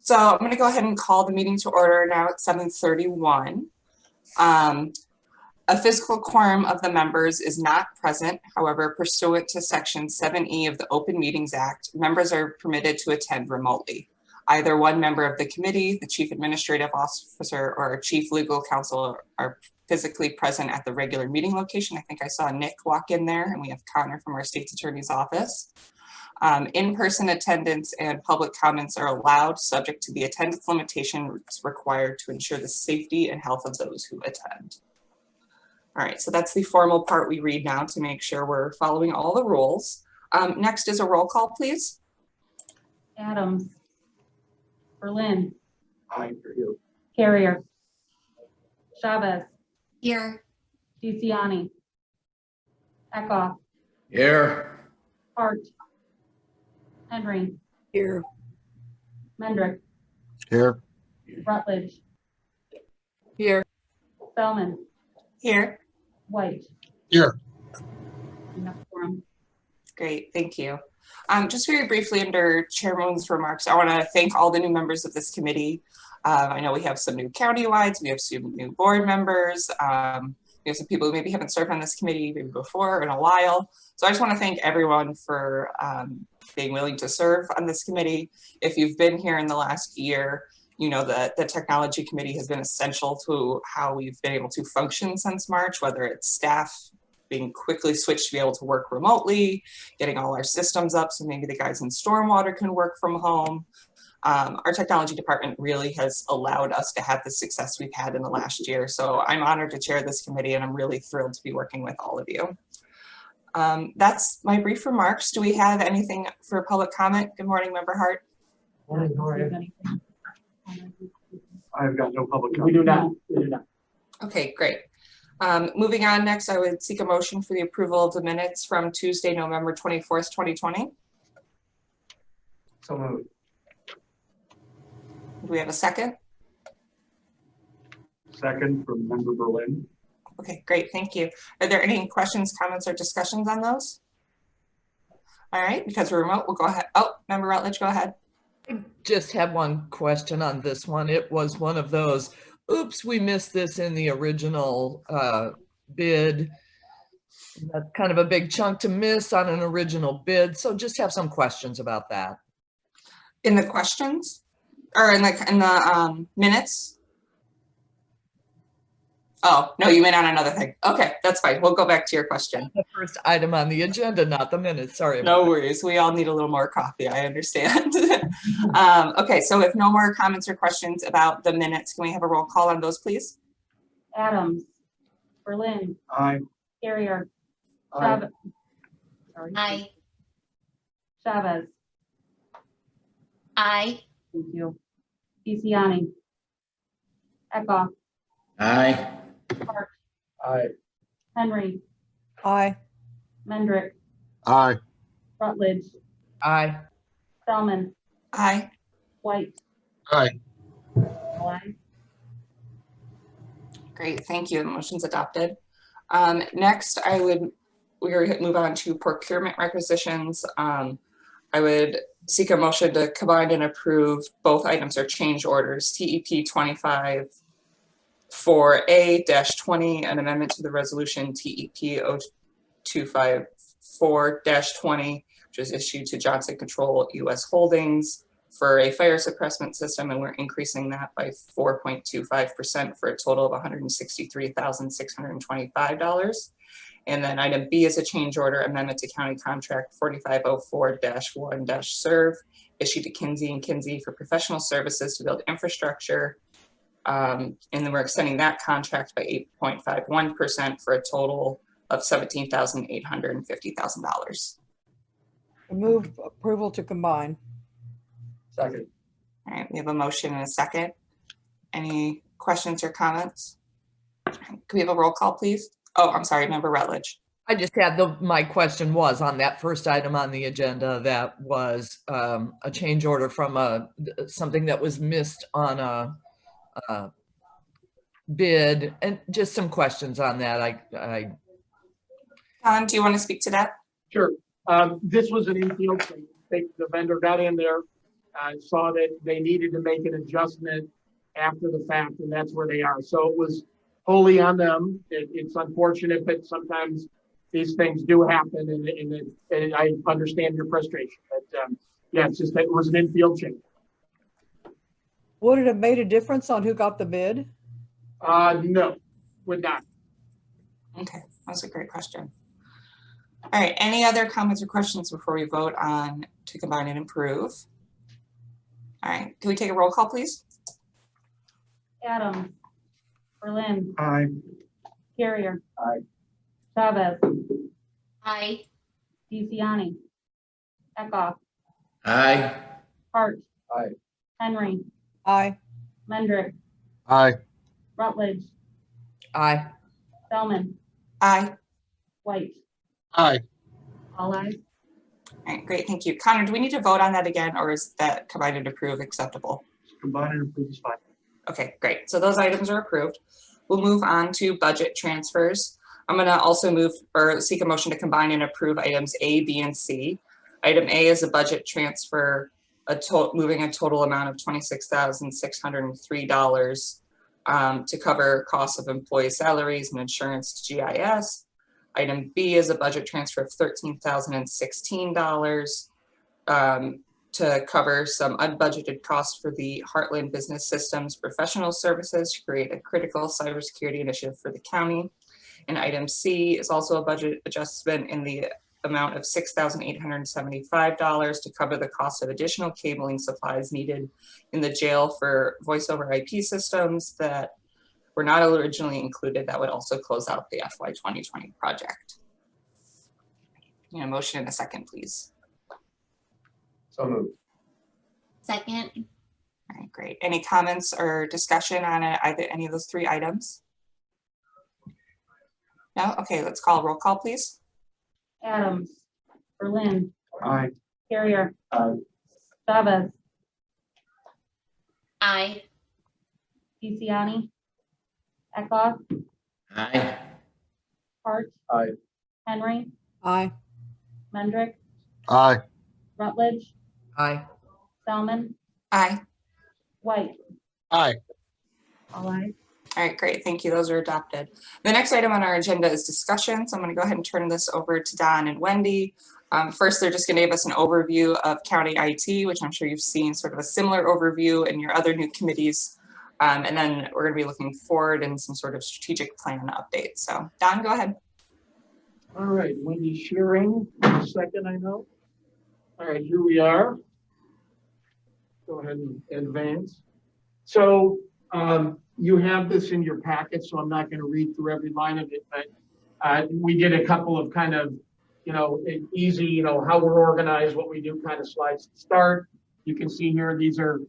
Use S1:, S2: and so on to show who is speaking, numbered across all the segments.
S1: So I'm going to go ahead and call the meeting to order now at 7:31. A physical quorum of the members is not present. However, pursuant to Section 7E of the Open Meetings Act, members are permitted to attend remotely. Either one member of the committee, the chief administrative officer, or chief legal counsel are physically present at the regular meeting location. I think I saw Nick walk in there, and we have Connor from our state's attorney's office. In-person attendance and public comments are allowed, subject to the attendance limitations required to ensure the safety and health of those who attend. All right, so that's the formal part we read now to make sure we're following all the rules. Next is a roll call, please.
S2: Adams. Berlin.
S3: Aye, for you.
S2: Carrier. Chavez.
S4: Here.
S2: DeCiani. Eckhoff.
S3: Here.
S2: Hart. Henry.
S4: Here.
S2: Mendrick.
S3: Here.
S2: Rutledge.
S4: Here.
S2: Spellman.
S1: Here.
S2: White.
S3: Here.
S2: Enough quorum.
S1: Great, thank you. Just very briefly under Chairwoman's remarks, I want to thank all the new members of this committee. I know we have some new county-wides, we have some new board members, we have some people who maybe haven't served on this committee maybe before in a while. So I just want to thank everyone for being willing to serve on this committee. If you've been here in the last year, you know that the technology committee has been essential to how we've been able to function since March, whether it's staff being quickly switched to be able to work remotely, getting all our systems up so maybe the guys in stormwater can work from home. Our technology department really has allowed us to have the success we've had in the last year. So I'm honored to chair this committee, and I'm really thrilled to be working with all of you. That's my brief remarks. Do we have anything for public comment? Good morning, Member Hart.
S3: Morning, how are you? I've got no public comment.
S2: We do not. We do not.
S1: Okay, great. Moving on, next I would seek a motion for the approval of the minutes from Tuesday, November 24th, 2020.
S3: So moved.
S1: Do we have a second?
S3: Second from Member Berlin.
S1: Okay, great, thank you. Are there any questions, comments, or discussions on those? All right, because we're remote, we'll go ahead. Oh, Member Rutledge, go ahead.
S4: I just have one question on this one. It was one of those, oops, we missed this in the original bid. That's kind of a big chunk to miss on an original bid. So just have some questions about that.
S1: In the questions or in the minutes? Oh, no, you meant on another thing. Okay, that's fine. We'll go back to your question.
S4: The first item on the agenda, not the minutes. Sorry.
S1: No worries. We all need a little more coffee. I understand. Okay, so if no more comments or questions about the minutes, can we have a roll call on those, please?
S2: Adams. Berlin.
S3: Aye.
S2: Carrier.
S3: Aye.
S2: Chavez. Sorry.
S4: Aye.
S2: Chavez.
S4: Aye.
S2: Thank you. DeCiani. Eckhoff.
S3: Aye.
S2: Hart.
S3: Aye.
S2: Henry.
S4: Aye.
S2: Mendrick.
S3: Aye.
S2: Rutledge.
S4: Aye.
S2: Spellman.
S1: Aye.
S2: White.
S3: Aye.
S2: Aye.
S1: Great, thank you. The motion's adopted. Next, we're move on to procurement requisitions. I would seek a motion to combine and approve both items or change orders. TEP 25 4A-20, an amendment to the resolution TEP 0254-20, which was issued to Johnson Control US Holdings for a fire suppressant system, and we're increasing that by 4.25% for a total of $163,625. And then item B is a change order amendment to County Contract 4504-1-Serve, issued to Kinsey & Kinsey for professional services to build infrastructure. And then we're extending that contract by 8.51% for a total of $17,850,000.
S5: Move approval to combine.
S3: Second.
S1: All right, we have a motion and a second. Any questions or comments? Can we have a roll call, please? Oh, I'm sorry, Member Rutledge.
S4: I just had my question was on that first item on the agenda that was a change order from something that was missed on a bid, and just some questions on that.
S1: Do you want to speak to that?
S6: Sure. This was an infield thing. The vendor got in there saw that they needed to make an adjustment after the fact, and that's where they are. So it was wholly on them. It's unfortunate, but sometimes these things do happen, and I understand your frustration. But yeah, it's just that it was an infield change.
S5: Would it have made a difference on who got the bid?
S6: No, would not.
S1: Okay, that's a great question. All right, any other comments or questions before we vote on to combine and improve? All right, can we take a roll call, please?
S2: Adams. Berlin.
S3: Aye.
S2: Carrier.
S3: Aye.
S2: Chavez.
S7: Aye.
S2: DeCiani. Eckhoff.
S3: Aye.
S2: Hart.
S3: Aye.
S2: Henry.
S5: Aye.
S2: Mendrick.
S3: Aye.
S2: Rutledge.
S4: Aye.
S2: Spellman.
S1: Aye.
S2: White.
S3: Aye.
S2: All ayes.
S1: All right, great, thank you. Connor, do we need to vote on that again, or is that combine and approve acceptable?
S6: Combine and approve is fine.
S1: Okay, great. So those items are approved. We'll move on to budget transfers. I'm going to also move or seek a motion to combine and approve items A, B, and C. Item A is a budget transfer, moving a total amount of $26,603 to cover costs of employee salaries and insurance to GIS. Item B is a budget transfer of $13,016 to cover some unbudgeted costs for the Heartland Business Systems professional services to create a critical cybersecurity initiative for the county. And item C is also a budget adjustment in the amount of $6,875 to cover the cost of additional cabling supplies needed in the jail for voice over IP systems that were not originally included. That would also close out the FY 2020 project. You know, motion in a second, please.
S3: So moved.
S7: Second.
S1: All right, great. Any comments or discussion on either any of those three items? No? Okay, let's call a roll call, please.
S2: Adams. Berlin.
S3: Aye.
S2: Carrier.
S3: Aye.
S2: Chavez.
S7: Aye.
S2: DeCiani. Eckhoff.
S3: Aye.
S2: Hart.
S3: Aye.
S2: Henry.
S5: Aye.
S2: Mendrick.
S3: Aye.
S2: Rutledge.
S4: Aye.
S2: Spellman.
S1: Aye.
S2: White.
S3: Aye.
S2: All ayes.
S1: All right, great. Thank you. Those are adopted. The next item on our agenda is discussion. So I'm going to go ahead and turn this over to Don and Wendy. First, they're just going to give us an overview of county IT, which I'm sure you've seen sort of a similar overview in your other new committees. And then we're going to be looking forward in some sort of strategic plan update. So Don, go ahead.
S6: All right, Wendy Shearing, a second, I know. All right, here we are. Go ahead and advance. So you have this in your packet, so I'm not going to read through every line of it, but we did a couple of kind of, easy, how we're organized, what we do kind of slides to start. You can see here, these are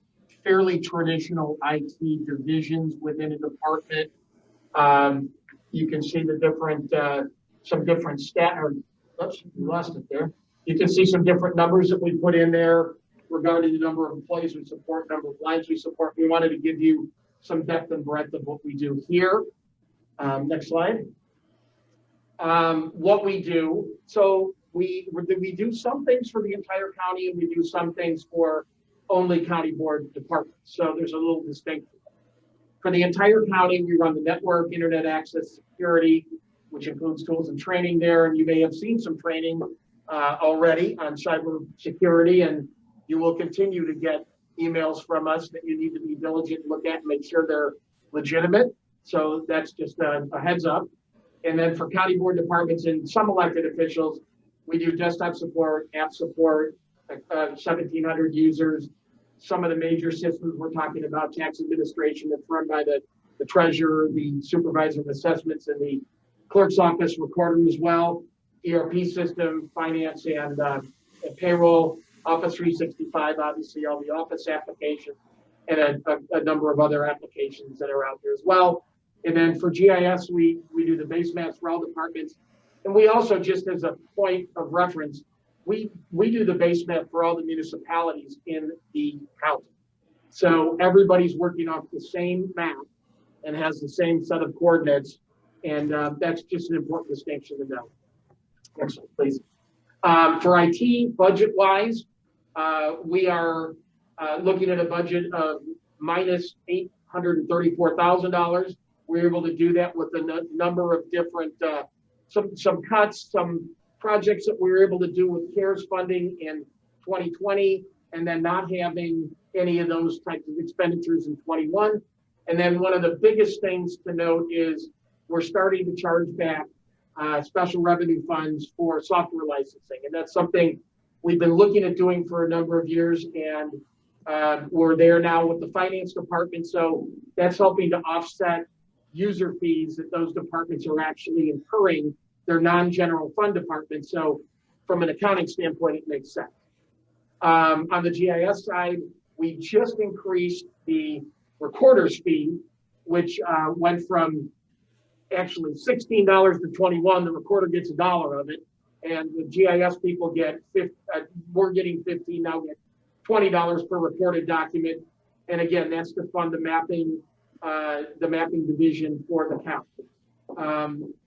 S6: fairly traditional IT divisions within a department. You can see the different, some different oops, we lost it there. You can see some different numbers that we put in there regarding the number of employees we support, number of lines we support. We wanted to give you some depth and breadth of what we do here. Next slide. What we do, so we do some things for the entire county and we do some things for only county board departments. So there's a little distinction. For the entire county, we run the network, internet access, security, which includes tools and training there. And you may have seen some training already on cybersecurity, and you will continue to get emails from us that you need to be diligent and look at and make sure they're legitimate. So that's just a heads up. And then for county board departments and some elected officials, we do desktop support, app support, 1,700 users. Some of the major systems we're talking about, tax administration that's run by the treasurer, the supervisor of assessments, and the clerk's office recorder as well, ERP system, finance and payroll, Office 365, obviously all the office applications, and a number of other applications that are out there as well. And then for GIS, we do the base maps for all departments. And we also, just as a point of reference, we do the base map for all the municipalities in the county. So everybody's working off the same map and has the same set of coordinates. And that's just an important distinction to know. Next slide, please. For IT, budget-wise, we are looking at a budget of minus $834,000. We're able to do that with a number of different, some cuts, some projects that we were able to do with CARES funding in 2020, and then not having any of those types of expenditures in 21. And then one of the biggest things to note is we're starting to charge back special revenue funds for software licensing. And that's something we've been looking at doing for a number of years, and we're there now with the finance department. So that's helping to offset user fees that those departments are actually incurring, their non-general fund departments. So from an accounting standpoint, it makes sense. On the GIS side, we just increased the recorder's fee, which went from actually $16 to $21. The recorder gets $1 of it, and the GIS people get we're getting $15 now, get $20 per recorded document. And again, that's to fund the mapping division for the county.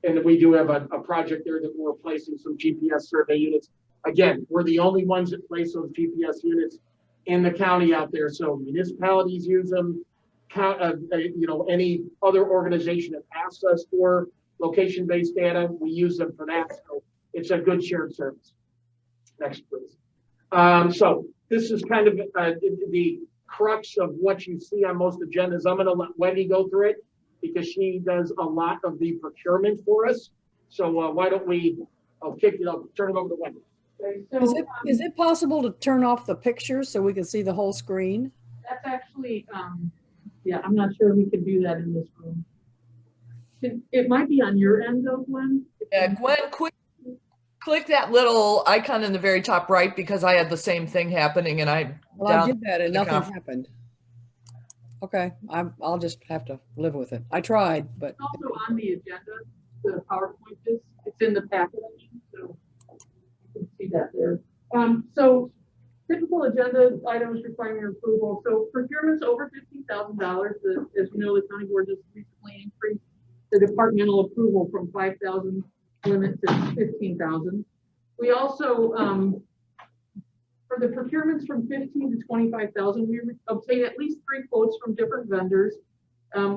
S6: And we do have a project there that we're replacing some GPS survey units. Again, we're the only ones that place those GPS units in the county out there. So municipalities use them. Any other organization that asks us for location-based data, we use them for that. So it's a good shared service. Next, please. So this is kind of the crux of what you see on most agendas. I'm going to let Wendy go through it because she does a lot of the procurement for us. So why don't I'll turn it over to Wendy.
S2: Okay, so,
S5: Is it possible to turn off the picture so we can see the whole screen?
S2: that's actually, yeah, I'm not sure we can do that in this room. It might be on your end though, Gwen.
S4: Yeah, Gwen, click that little icon in the very top right, because I had the same thing happening, and I
S5: Did that and nothing happened. Okay, I'll just have to live with it. I tried, but.
S2: It's also on the agenda, the PowerPoint is, it's in the package, so you can see that there. So typical agenda items requiring your approval. So procurement's over $15,000. As you know, the county board just recently increased the departmental approval from 5,000 limit to 15,000. We also, for the procurements from 15 to 25,000, we obtain at least 3 quotes from different vendors.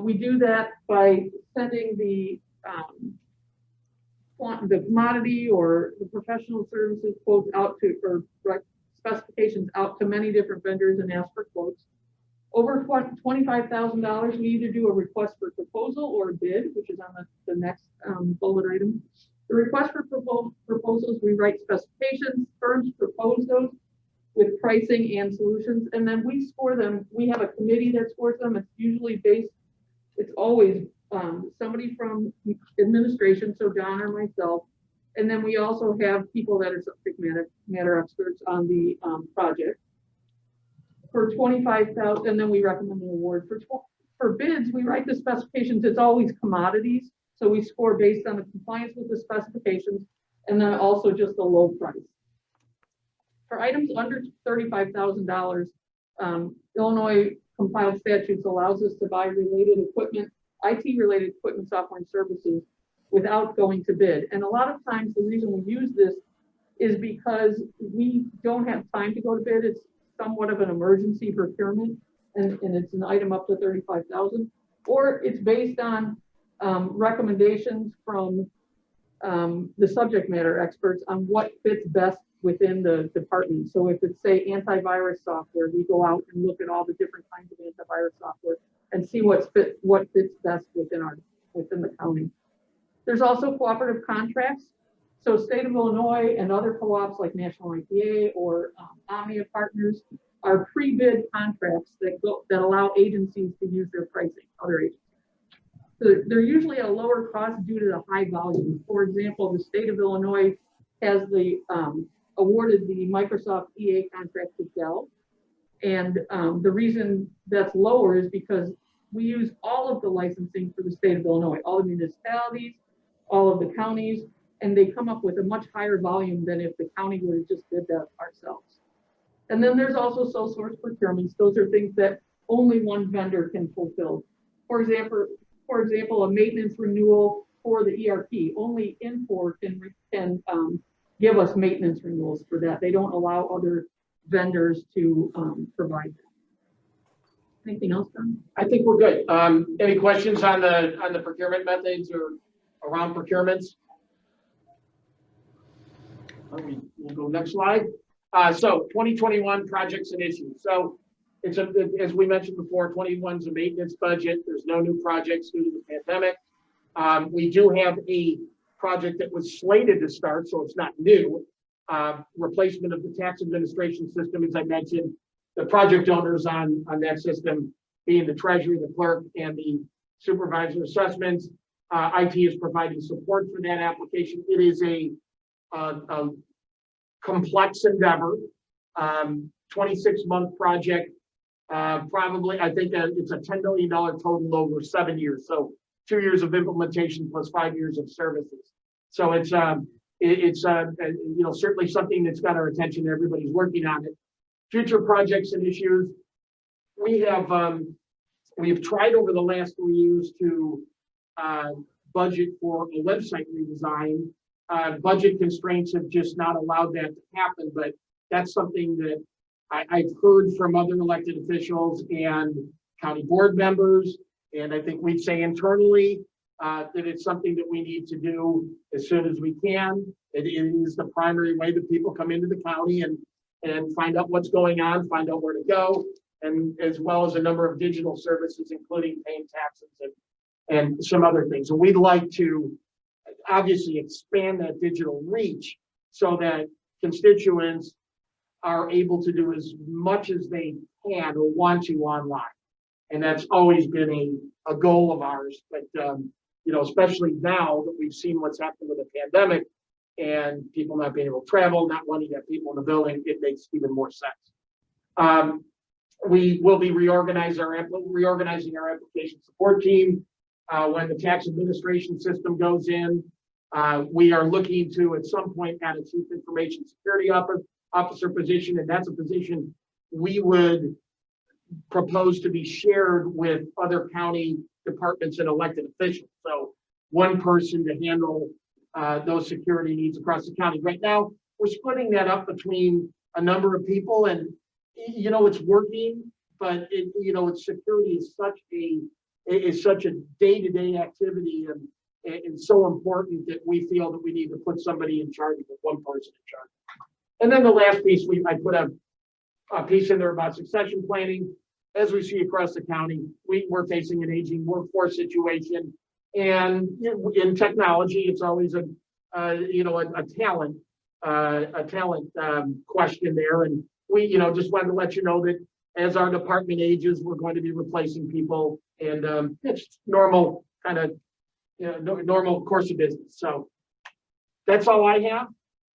S2: We do that by sending the commodity or the professional services quotes out to, or specifications out to many different vendors and ask for quotes. Over $25,000, we either do a request for proposal or a bid, which is on the next bullet item. The request for proposals, we write specifications, firms propose those with pricing and solutions, and then we score them. We have a committee that scores them. It's usually based, it's always somebody from administration, so Don or myself, and then we also have people that are subject matter experts on the project. For 25,000, and then we recommend an award. For bids, we write the specifications. It's always commodities, so we score based on the compliance with the specifications, and then also just the low price. For items under $35,000, Illinois compiled statutes allows us to buy related equipment, IT-related equipment, software, and services without going to bid. And a lot of times the reason we use this is because we don't have time to go to bid. It's somewhat of an emergency procurement, and it's an item up to 35,000, or it's based on recommendations from the subject matter experts on what fits best within the department. So if it's, say, antivirus software, we go out and look at all the different kinds of antivirus software and see what fits best within the county. There's also cooperative contracts. So State of Illinois and other co-ops like National IPA or Omnia Partners are pre-bid contracts that allow agencies to use their pricing, other agencies. So they're usually a lower cost due to the high volume. For example, the State of Illinois has awarded the Microsoft EA contract to Dell. And the reason that's lower is because we use all of the licensing for the State of Illinois, all the municipalities, all of the counties, and they come up with a much higher volume than if the county would have just did that ourselves. And then there's also sole source procurements. Those are things that only one vendor can fulfill. For example, a maintenance renewal for the ERP, only Infor can give us maintenance renewals for that. They don't allow other vendors to provide that. Anything else, Don?
S6: I think we're good. Any questions on the procurement methods or around procurements? We'll go next slide. So 2021 projects and issues. So it's as we mentioned before, 21 is a maintenance budget. There's no new projects due to the pandemic. We do have a project that was slated to start, so it's not new. Replacement of the tax administration system, as I mentioned. The project owners on that system being the treasurer, the clerk, and the supervisor assessments. IT is providing support for that application. It is a complex endeavor, 26-month project. Probably, I think it's a $10 million total over 7 years. So 2 years of implementation plus 5 years of services. So it's certainly something that's got our attention. Everybody's working on it. Future projects and issues. We have tried over the last 3 years to budget for a website redesign. Budget constraints have just not allowed that to happen, but that's something that I've heard from other elected officials and county board members, and I think we'd say internally that it's something that we need to do as soon as we can. It is the primary way that people come into the county and find out what's going on, find out where to go, and as well as a number of digital services, including paying taxes and some other things. And we'd like to obviously expand that digital reach so that constituents are able to do as much as they can or want to online. And that's always been a goal of ours. But, especially now that we've seen what's happened with the pandemic and people not being able to travel, not wanting to have people in the building, it makes even more sense. We will be reorganizing our application support team when the tax administration system goes in. We are looking to, at some point, add a chief information security officer position, and that's a position we would propose to be shared with other county departments and elected officials. So one person to handle those security needs across the county. Right now, we're splitting that up between a number of people, and it's working, but security is such a day-to-day activity and so important that we feel that we need to put somebody in charge, with one person in charge. And then the last piece, I put a piece in there about succession planning. As we see across the county, we're facing an aging workforce situation, and in technology, it's always a talent question there. And we just wanted to let you know that as our department ages, we're going to be replacing people, and it's normal kind of normal course of business. So that's all I have.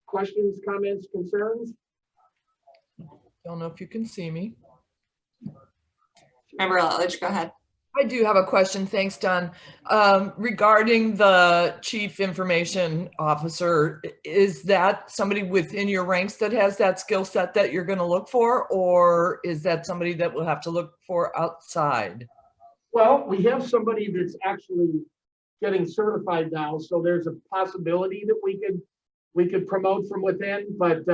S6: Questions, comments, concerns?
S4: Don't know if you can see me.
S1: Member Rutledge, go ahead.
S4: I do have a question. Thanks, Don. Regarding the chief information officer, is that somebody within your ranks that has that skill set that you're going to look for, or is that somebody that we'll have to look for outside?
S6: Well, we have somebody that's actually getting certified now, so there's a possibility that we could promote from within. But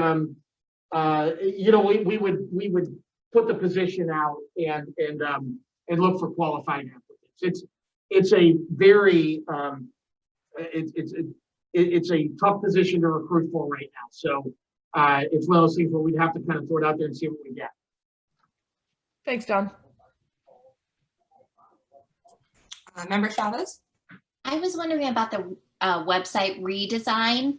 S6: we would put the position out and look for qualified applicants. It's a very it's a tough position to recruit for right now. So it's one of those things where we'd have to kind of throw it out there and see what we get.
S4: Thanks, Don.
S1: Member Chavez?
S7: I was wondering about the website redesign.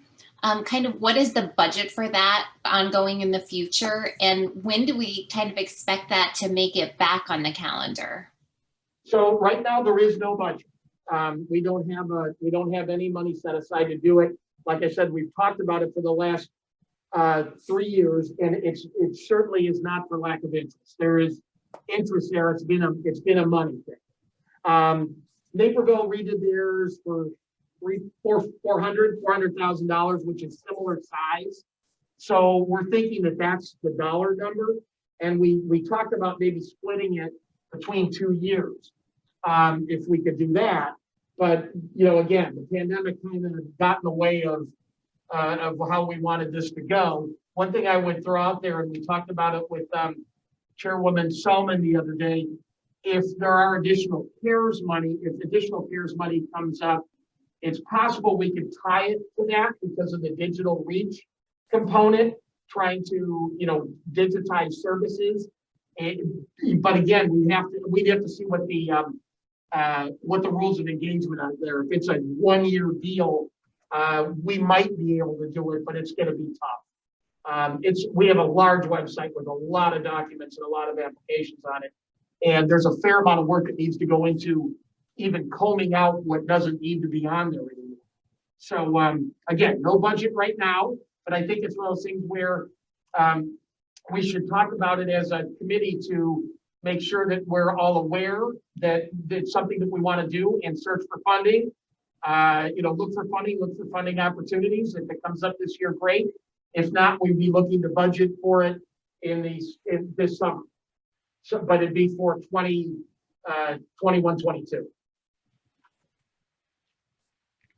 S7: Kind of what is the budget for that ongoing in the future, and when do we kind of expect that to make it back on the calendar?
S6: So right now there is no budget. We don't have any money set aside to do it. Like I said, we've talked about it for the last 3 years, and it certainly is not for lack of interest. There is interest there. It's been a money thing. Naperville redid theirs for $400,000, which is similar size. So we're thinking that that's the dollar number. And we talked about maybe splitting it between 2 years, if we could do that. But, again, the pandemic kind of got in the way of how we wanted this to go. One thing I would throw out there, and we talked about it with Chairwoman Selman the other day, if there are additional CARES money, if additional CARES money comes up, it's possible we could tie it to that because of the digital reach component, trying to, you know, digitize services. But again, we'd have to see what the rules of engagement are there. If it's a 1-year deal, we might be able to do it, but it's going to be tough. We have a large website with a lot of documents and a lot of applications on it. And there's a fair amount of work that needs to go into even combing out what doesn't need to be on there anymore. So again, no budget right now, but I think it's one of those things where we should talk about it as a committee to make sure that we're all aware that it's something that we want to do and search for funding. You know, look for funding opportunities. If it comes up this year, great. If not, we'd be looking to budget for it in this summer. So, but it'd be for 21, 22.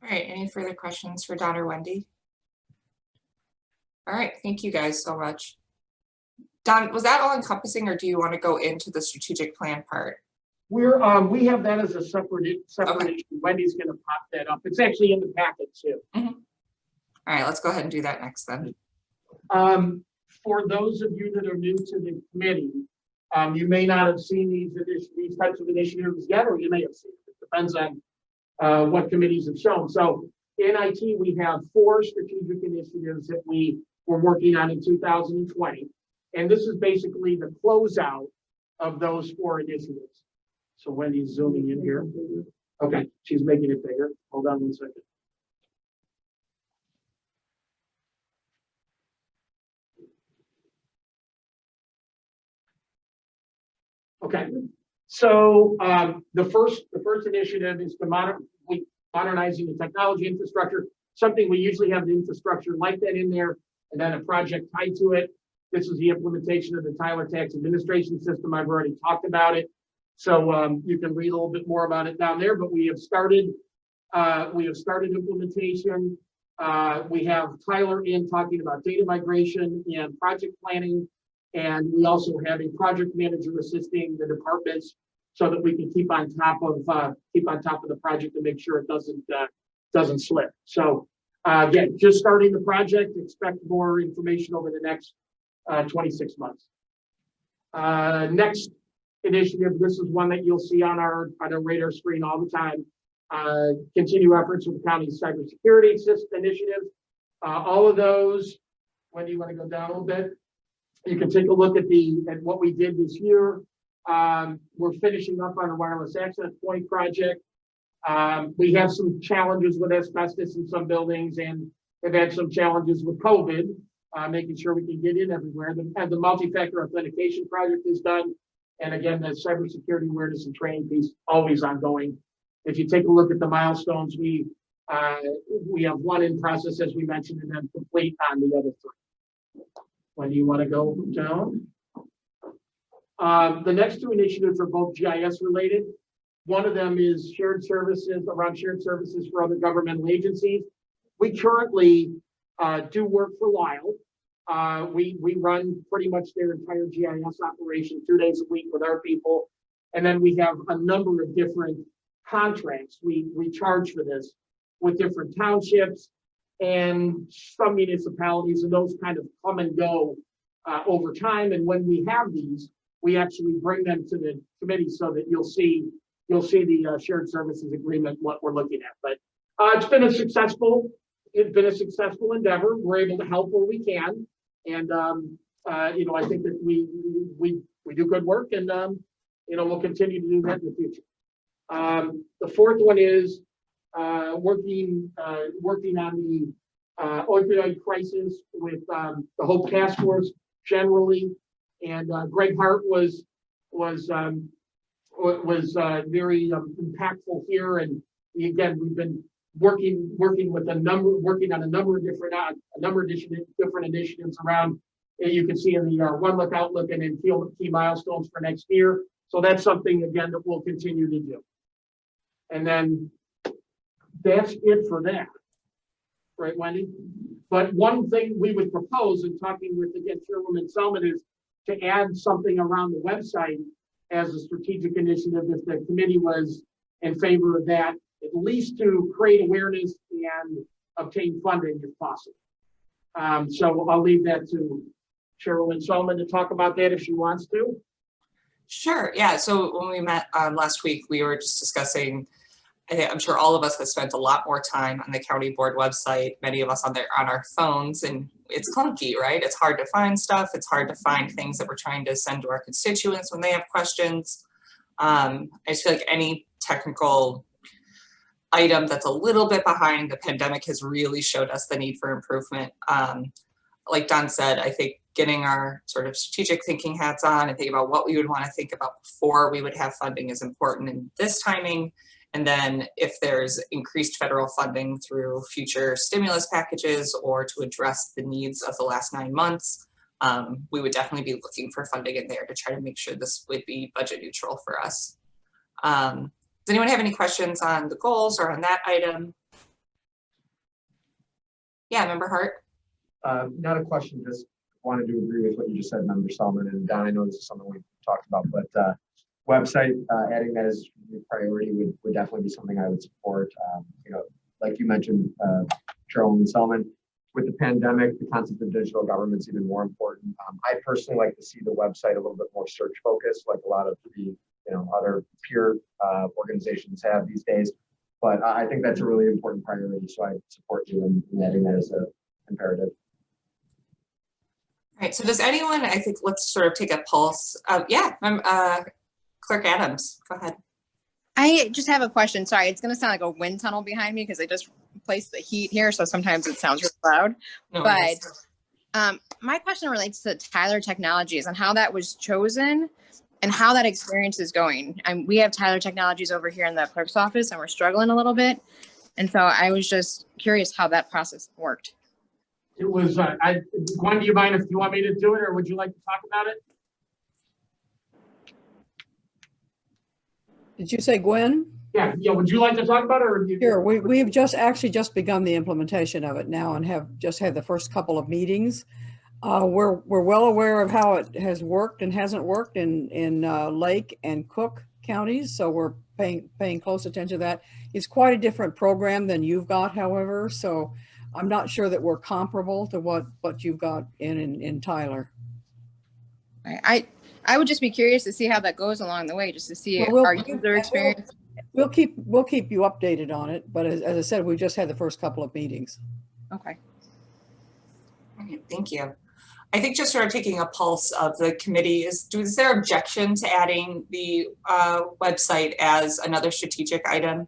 S1: All right, any further questions for Don or Wendy? All right, thank you guys so much. Don, was that all encompassing, or do you want to go into the strategic plan part?
S6: We have that as a separate
S1: Okay.
S6: issue. Wendy's going to pop that up. It's actually in the packet too.
S1: All right, let's go ahead and do that next then.
S6: For those of you that are new to the committee, you may not have seen these types of initiatives yet, or you may have seen it. It depends on what committees have shown. So in IT, we have 4 strategic initiatives that we were working on in 2020. And this is basically the closeout of those 4 initiatives. So Wendy's zooming in here. Okay, she's making it bigger. Hold on 1 second. Okay, so the first initiative is modernizing the technology infrastructure. Something we usually have the infrastructure like that in there, and then a project tied to it. This is the implementation of the Tyler Tax Administration System. I've already talked about it, so you can read a little bit more about it down there. But we have started implementation. We have Tyler in talking about data migration and project planning. And we also have a project manager assisting the departments so that we can keep on top of the project to make sure it doesn't slip. So again, just starting the project. Expect more information over the next 26 months. Next initiative. This is one that you'll see on our radar screen all the time. Continue efforts with the county's cybersecurity initiative. All of those. When do you want to go down a little bit? You can take a look at what we did this year. We're finishing up on a wireless access point project. We have some challenges with asbestos in some buildings, and have had some challenges with COVID, making sure we can get in everywhere. The multi-factor authentication project is done. And again, the cybersecurity awareness and training piece always ongoing. If you take a look at the milestones, we have 1 in process, as we mentioned, and then complete on the other 3. When you want to go down. The next 2 initiatives are both GIS related. One of them is shared services for other governmental agencies. We currently do work for Lyle. We run pretty much their entire GIS operation 2 days a week with our people. And then we have a number of different contracts we charge for this with different townships and some municipalities, and those kind of come and go over time. And when we have these, we actually bring them to the committee so that you'll see the shared services agreement, what we're looking at. But it's been a successful endeavor. We're able to help where we can, and I think that we do good work, and we'll continue to do that in the future. The 4th one is working on the opioid crisis with the Hope Task Force generally, and Greg Hart was very impactful here. And again, we've been working on a number of different initiatives around. You can see in the One Look Outlook and in key milestones for next year. So that's something again that we'll continue to do. And then that's it for that, right, Wendy? But one thing we would propose in talking with, again, Chairwoman Selman, is to add something around the website as a strategic initiative, if the committee was in favor of that, at least to create awareness and obtain funding if possible. So I'll leave that to Chairwoman Solomon to talk about that if she wants to.
S1: Sure, yeah, so when we met last week, we were just discussing, I'm sure all of us have spent a lot more time on the county board website, many of us on our phones, and it's clunky, right? It's hard to find stuff. It's hard to find things that we're trying to send to our constituents when they have questions. I just feel like any technical item that's a little bit behind, the pandemic has really showed us the need for improvement. Like Don said, I think getting our sort of strategic thinking hats on and thinking about what we would want to think about before we would have funding is important in this timing. And then if there's increased federal funding through future stimulus packages or to address the needs of the last 9 months, we would definitely be looking for funding in there to try to make sure this would be budget neutral for us. Does anyone have any questions on the goals or on that item? Yeah, Member Hart?
S8: Not a question, just wanted to agree with what you just said, Member Solomon, and Don, I know this is something we've talked about, but website, adding that as a priority would definitely be something I would support. You know, like you mentioned, Chairwoman Solomon, with the pandemic, the concept of digital government is even more important. I personally like to see the website a little bit more search focused, like a lot of the other peer organizations have these days. But I think that's a really important priority, so I support you in adding that as an imperative.
S1: All right, so does anyone, I think let's sort of take a pulse. Yeah, Clerk Adams, go ahead.
S9: I just have a question. Sorry, it's going to sound like a wind tunnel behind me because I just placed the heat here, so sometimes it sounds really loud.
S1: No,
S9: but my question relates to Tyler Technologies and how that was chosen and how that experience is going. We have Tyler Technologies over here in the clerk's office, and we're struggling a little bit. And so I was just curious how that process worked.
S6: It was, Gwen, do you mind if you want me to do it, or would you like to talk about it?
S5: Did you say Gwen?
S6: Yeah, would you like to talk about it, or
S5: Sure, we've just begun the implementation of it now and have just had the first couple of meetings. We're well aware of how it has worked and hasn't worked in Lake and Cook counties, so we're paying close attention to that. It's quite a different program than you've got, however, so I'm not sure that we're comparable to what you've got in Tyler.
S9: I would just be curious to see how that goes along the way, just to see our user experience.
S5: We'll keep you updated on it, but as I said, we just had the first couple of meetings.
S9: Okay.
S1: All right, thank you. I think just sort of taking a pulse of the committee is there objection to adding the website as another strategic item?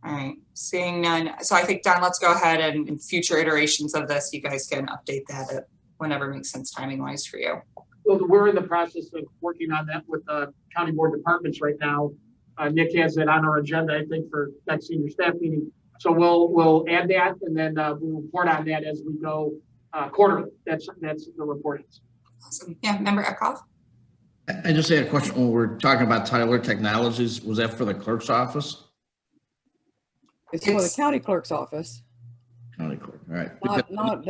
S1: All right, seeing none. So I think, Don, let's go ahead and in future iterations of this, you guys can update that whenever makes sense timing wise for you.
S6: Well, we're in the process of working on that with the county board departments right now. Nick has it on our agenda, I think, for next senior staff meeting. So we'll add that, and then we'll report on that as we go quarterly. That's the reporting.
S1: Awesome. Yeah, Member Eckhoff?
S3: I just had a question. When we're talking about Tyler Technologies, was that for the clerk's office?
S5: It's for the county clerk's office.
S3: County clerk, all right.
S5: Not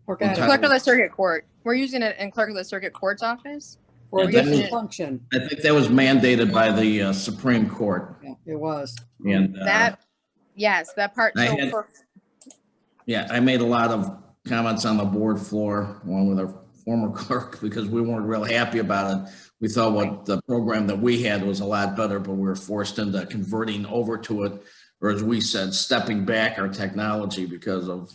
S5: Clerk
S3: Adams.
S9: Clerk of the Circuit Court. We're using it in Clerk of the Circuit Court's office.
S5: For a
S3: Yeah,
S5: different function.
S3: I think that was mandated by the Supreme Court.
S5: Yeah, it was.
S3: And
S9: Yes, that part.
S3: yeah, I made a lot of comments on the board floor along with our former clerk because we weren't real happy about it. We thought what the program that we had was a lot better, but we were forced into converting over to it, or as we said, stepping back our technology because of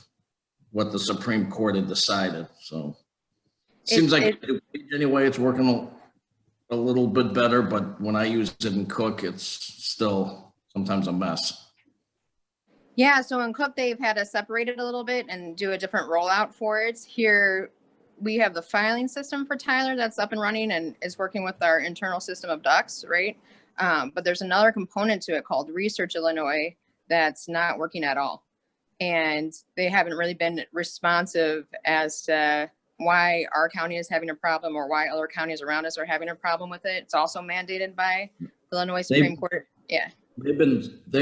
S3: what the Supreme Court had decided. So seems like anyway, it's working a little bit better, but when I use it in Cook, it's still sometimes a mess.
S9: Yeah, so in Cook, they've had to separate it a little bit and do a different rollout for it. Here, we have the filing system for Tyler that's up and running and is working with our internal system of ducks, right? But there's another component to it called Research Illinois that's not working at all. And they haven't really been responsive as to why our county is having a problem or why other counties around us are having a problem with it. It's also mandated by the Illinois Supreme Court. Yeah.
S3: They've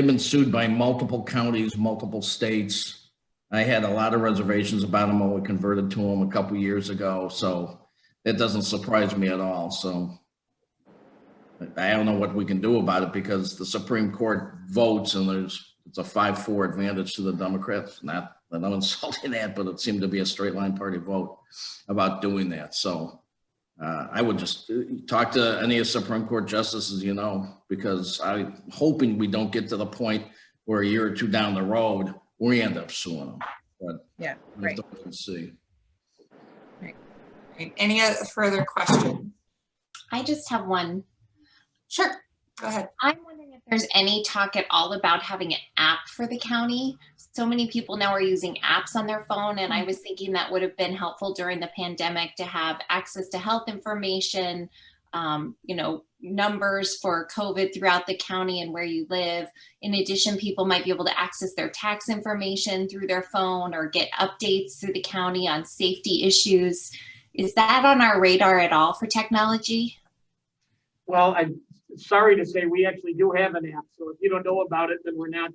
S3: been sued by multiple counties, multiple states. I had a lot of reservations about them when we converted to them a couple years ago. So that doesn't surprise me at all. So I don't know what we can do about it because the Supreme Court votes and it's a 5-4 advantage to the Democrats. Not that I'm insulting that, but it seemed to be a straight line party vote about doing that. So I would just talk to any of the Supreme Court justices, you know, because I'm hoping we don't get to the point where a year or two down the road, we end up suing them. But
S9: Yeah, right.
S3: We'll see.
S1: Any other further questions?
S7: I just have one.
S1: Sure, go ahead.
S7: I'm wondering if there's any talk at all about having an app for the county. So many people now are using apps on their phone, and I was thinking that would have been helpful during the pandemic to have access to health information, you know, numbers for COVID throughout the county and where you live. In addition, people might be able to access their tax information through their phone or get updates through the county on safety issues. Is that on our radar at all for technology?
S6: Well, I'm sorry to say we actually do have an app. So if you don't know about it, then we're not.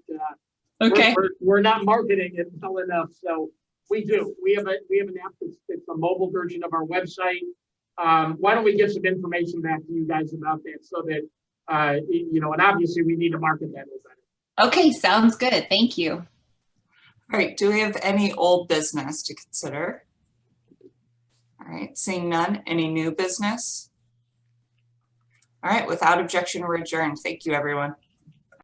S7: Okay.
S6: We're not marketing it well enough. So we do. We have an app it's a mobile version of our website. Why don't we get some information back to you guys about that so that you know, and obviously we need to market that a little better.
S7: Okay, sounds good. Thank you.
S1: All right, do we have any old business to consider? All right, seeing none, any new business? All right, without objection, we're adjourned. Thank you, everyone.